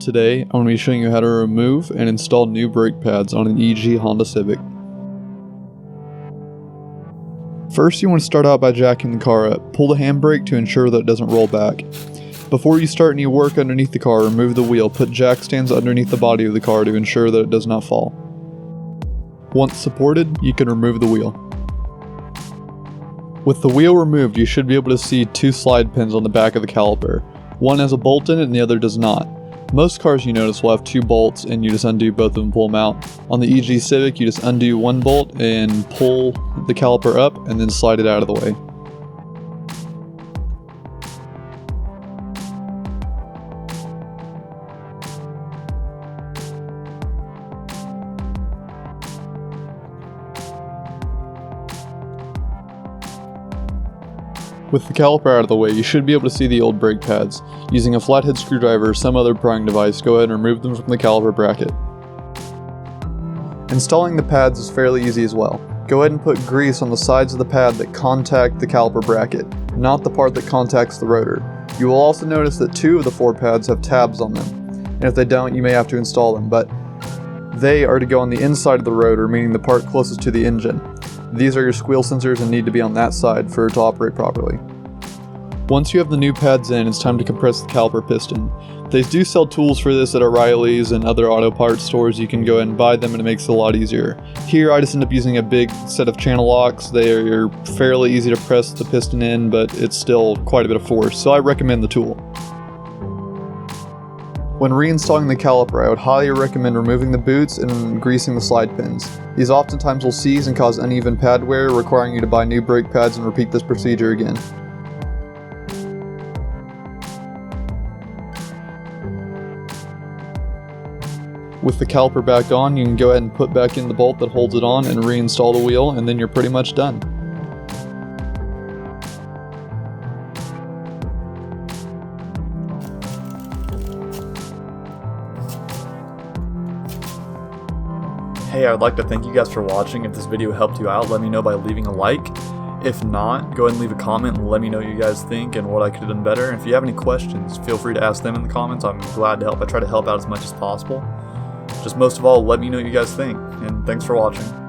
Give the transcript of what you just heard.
Today, I'm going to be showing you how to remove and install new brake pads on an EG Honda Civic. First, you want to start out by jacking the car up. Pull the handbrake to ensure that it doesn't roll back. Before you start any work underneath the car, remove the wheel. Put jack stands underneath the body of the car to ensure that it does not fall. Once supported, you can remove the wheel. With the wheel removed, you should be able to see two slide pins on the back of the caliper. One has a bolt in it and the other does not. Most cars you notice will have two bolts and you just undo both of them and pull them out. On the EG Civic, you just undo one bolt and pull the caliper up and then slide it out of the way. With the caliper out of the way, you should be able to see the old brake pads. Using a flathead screwdriver or some other prying device, go ahead and remove them from the caliper bracket. Installing the pads is fairly easy as well. Go ahead and put grease on the sides of the pad that contact the caliper bracket, not the part that contacts the rotor. You will also notice that 2 of the 4 pads have tabs on them, and if they don't, you may have to install them, but they are to go on the inside of the rotor, meaning the part closest to the engine. These are your squeal sensors and need to be on that side for it to operate properly. Once you have the new pads in, it's time to compress the caliper piston. They do sell tools for this at O'Reilly's and other auto parts stores. You can go ahead and buy them and it makes it a lot easier. Here I just end up using a big set of channel locks. They are fairly easy to press the piston in, but it's still quite a bit of force, so I recommend the tool. When reinstalling the caliper, I would highly recommend removing the boots and greasing the slide pins. These oftentimes will seize and cause uneven pad wear, requiring you to buy new brake pads and repeat this procedure again. With the caliper back on, you can go ahead and put back in the bolt that holds it on and reinstall the wheel, and then you're pretty much done. Hey, I would like to thank you guys for watching. If this video helped you out, let me know by leaving a like. If not, go ahead and leave a comment and let me know what you guys think and what I could have done better. And if you have any questions, feel free to ask them in the comments. I'm glad to help. I try to help out as much as possible. Just most of all, let me know what you guys think. And thanks for watching.